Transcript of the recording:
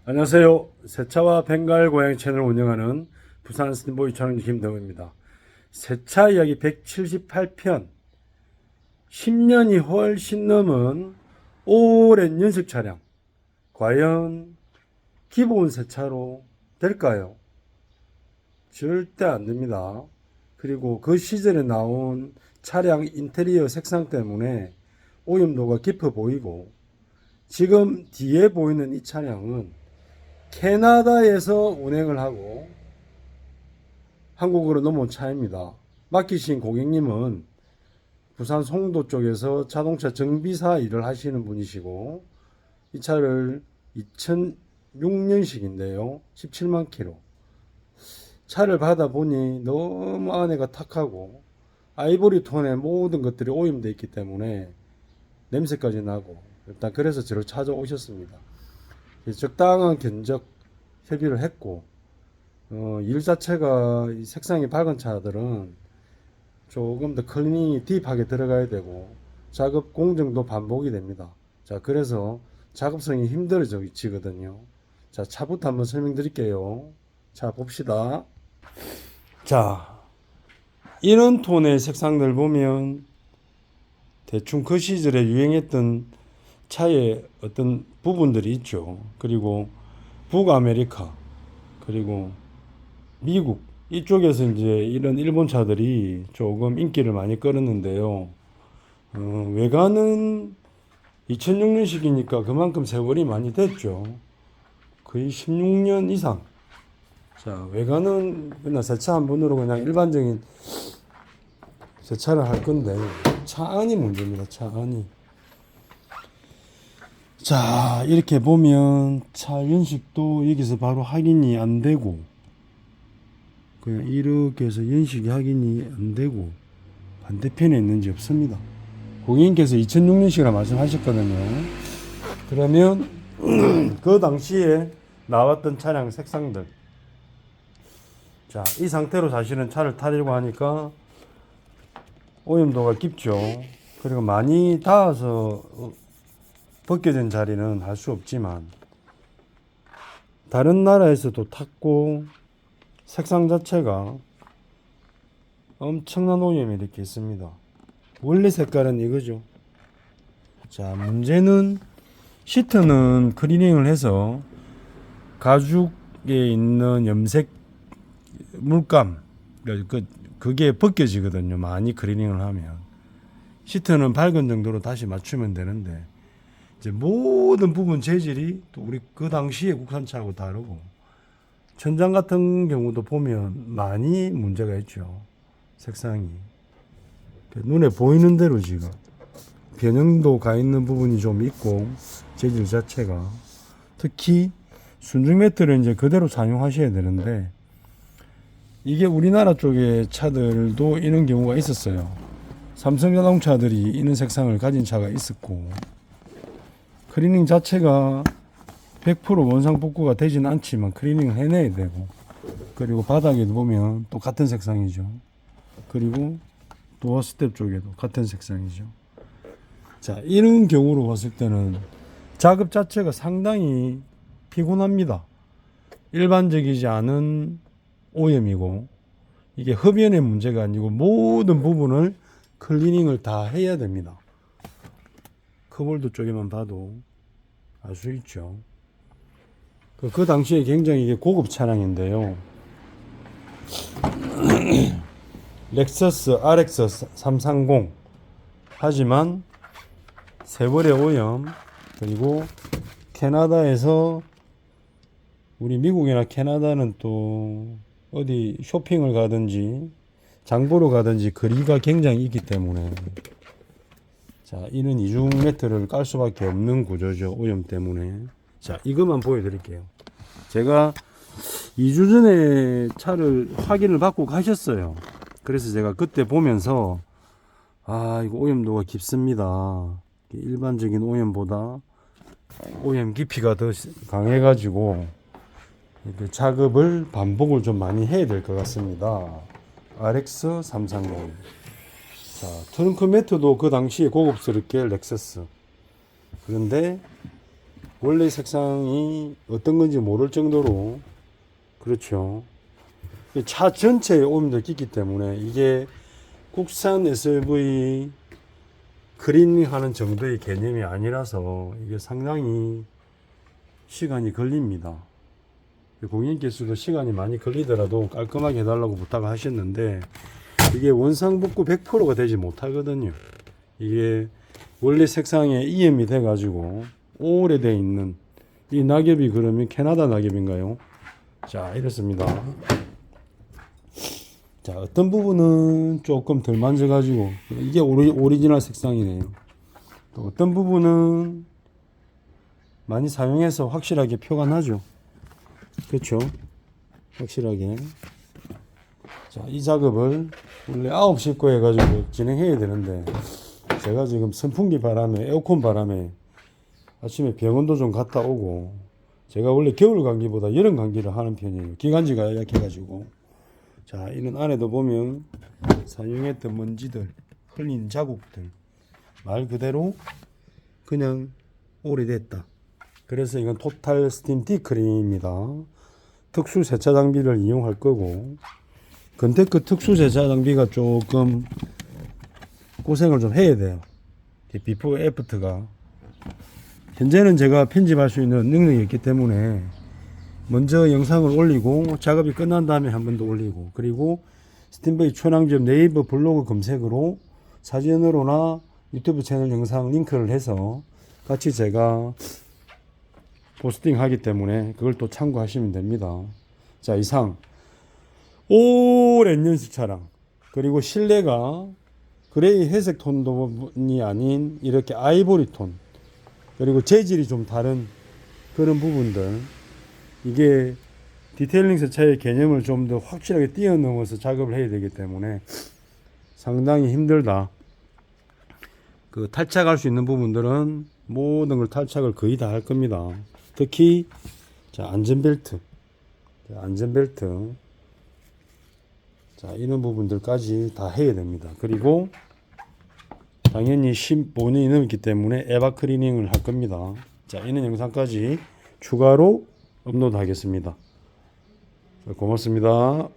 안녕하세요. 새차와 벵갈 고양이 채널을 운영하는 부산 스님보이 촬영주 김덕우입니다. 새차 이야기 178편, 10년이 훨씬 넘은 오랜 연식 차량, 과연 기본 새차로 될까요? 절대 안 됩니다. 그리고 그 시절에 나온 차량 인테리어 색상 때문에 오염도가 깊어 보이고, 지금 뒤에 보이는 이 차량은 캐나다에서 운행을 하고 한국으로 넘어온 차입니다. 맡기신 고객님은 부산 송도 쪽에서 자동차 정비사 일을 하시는 분이시고, 이 차를 2006년식인데요 17만 킬로. 차를 받아보니 너무 안에가 탁하고 아이보리 톤의 모든 것들이 오염되어 있기 때문에 냄새까지 나고, 일단 그래서 저를 찾아오셨습니다. 적당한 견적 협의를 했고, 일 자체가 색상이 밝은 차들은 조금 더 클리닝이 딥하게 들어가야 되고 작업 공정도 반복이 됩니다. 자, 그래서 작업성이 힘들어지거든요. 자, 차부터 한번 설명드릴게요. 자, 봅시다. 자, 이런 톤의 색상들 보면 대충 그 시절에 유행했던 차의 어떤 부분들이 있죠. 그리고 북아메리카, 그리고 미국 이쪽에서 이제 이런 일본 차들이 조금 인기를 많이 끌었는데요. 외관은 2006년식이니까 그만큼 세월이 많이 됐죠. 거의 16년 이상. 자, 외관은 그냥 세차 한 번으로 그냥 일반적인 세차를 할 건데, 차 안이 문제입니다. 차 안이. 자, 이렇게 보면 차 연식도 여기서 바로 확인이 안 되고, 그냥 이렇게 해서 연식이 확인이 안 되고, 반대편에 있는지 없습니다. 고객님께서 2006년식이라 말씀하셨거든요. 그러면 그 당시에 나왔던 차량 색상들, 자, 이 상태로 사실은 차를 타려고 하니까 오염도가 깊죠. 그리고 많이 닿아서 벗겨진 자리는 할 수 없지만, 다른 나라에서도 탔고 색상 자체가 엄청난 오염이 이렇게 있습니다. 원래 색깔은 이거죠. 자, 문제는 시트는 클리닝을 해서 가죽에 있는 염색 물감, 그게 벗겨지거든요. 많이 클리닝을 하면. 시트는 밝은 정도로 다시 맞추면 되는데, 이제 모든 부분 재질이 또 우리 그 당시에 국산차하고 다르고, 천장 같은 경우도 보면 많이 문제가 있죠. 색상이. 눈에 보이는 대로 지금 변형도 가 있는 부분이 좀 있고, 재질 자체가. 특히 순정 매트를 이제 그대로 사용하셔야 되는데, 이게 우리나라 쪽의 차들도 이런 경우가 있었어요. 삼성 자동차들이 이런 색상을 가진 차가 있었고, 클리닝 자체가 100% 원상복구가 되지는 않지만 클리닝을 해내야 되고, 그리고 바닥에도 보면 또 같은 색상이죠. 그리고 도어 스텝 쪽에도 같은 색상이죠. 자, 이런 경우로 봤을 때는 작업 자체가 상당히 피곤합니다. 일반적이지 않은 오염이고, 이게 흡연의 문제가 아니고 모든 부분을 클리닝을 다 해야 됩니다. 커볼드 쪽에만 봐도 알 수 있죠. 그 당시에 굉장히 이게 고급 차량인데요. 렉서스 RX 330. 하지만 세월의 오염, 그리고 캐나다에서, 우리 미국이나 캐나다는 또 어디 쇼핑을 가든지 장보러 가든지 거리가 굉장히 있기 때문에, 자, 이런 이중 매트를 깔 수밖에 없는 구조죠. 오염 때문에. 자, 이것만 보여드릴게요. 제가 2주 전에 차를 확인을 받고 가셨어요. 그래서 제가 그때 보면서, 아, 이거 오염도가 깊습니다. 일반적인 오염보다 오염 깊이가 더 강해가지고 작업을 반복을 좀 많이 해야 될 것 같습니다. RX 330. 자, 트렁크 매트도 그 당시에 고급스럽게 렉서스. 그런데 원래 색상이 어떤 건지 모를 정도로 그렇죠. 차 전체에 오염도 끼기 때문에 이게 국산 SUV 클리닝하는 정도의 개념이 아니라서 이게 상당히 시간이 걸립니다. 고객님께서도 시간이 많이 걸리더라도 깔끔하게 해달라고 부탁하셨는데 이게 원상복구 100%가 되지 못하거든요. 이게 원래 색상에 이염이 돼 가지고 오래돼 있는 이 낙엽이 그러면 캐나다 낙엽인가요? 자, 이렇습니다. 자, 어떤 부분은 조금 덜 만져가지고 이게 오리지널 색상이네요. 또 어떤 부분은 많이 사용해서 확실하게 표가 나죠. 그렇죠? 확실하게. 자, 이 작업을 원래 9시 거 해가지고 진행해야 되는데 제가 지금 선풍기 바람에 에어컨 바람에 아침에 병원도 좀 갔다 오고 제가 원래 겨울 감기보다 여름 감기를 하는 편이에요. 기관지가 약해가지고. 자, 이런 안에도 보면 사용했던 먼지들, 흘린 자국들 말 그대로 그냥 오래됐다. 그래서 이건 토탈 스팀 디크린입니다. 특수 세차 장비를 이용할 거고 근데그 특수 세차 장비가 조금 고생을 좀 해야 돼요. 비포 애프터가 현재는 제가 편집할 수 있는 능력이 있기 때문에 먼저 영상을 올리고 작업이 끝난 다음에 한 번 더 올리고 그리고 스팀브이 초낭지업 네이버 블로그 검색으로 사진으로나 유튜브 채널 영상 링크를 해서 같이 제가 포스팅 하기 때문에 그걸 또 참고하시면 됩니다. 자, 이상 오랜 연식 차량 그리고 실내가 그레이 회색 톤이 아닌 이렇게 아이보리 톤 그리고 재질이 좀 다른 그런 부분들 이게 디테일링 세차의 개념을 좀 더 확실하게 뛰어넘어서 작업을 해야 되기 때문에 상당히 힘들다. 그 탈착할 수 있는 부분들은 모든 걸 탈착을 거의 다 할 겁니다. 특히 자, 안전벨트 자, 이런 부분들까지 다 해야 됩니다. 그리고 당연히 15년이 넘기 때문에 에바 클리닝을 할 겁니다. 자, 이런 영상까지 추가로 업로드 하겠습니다. 고맙습니다.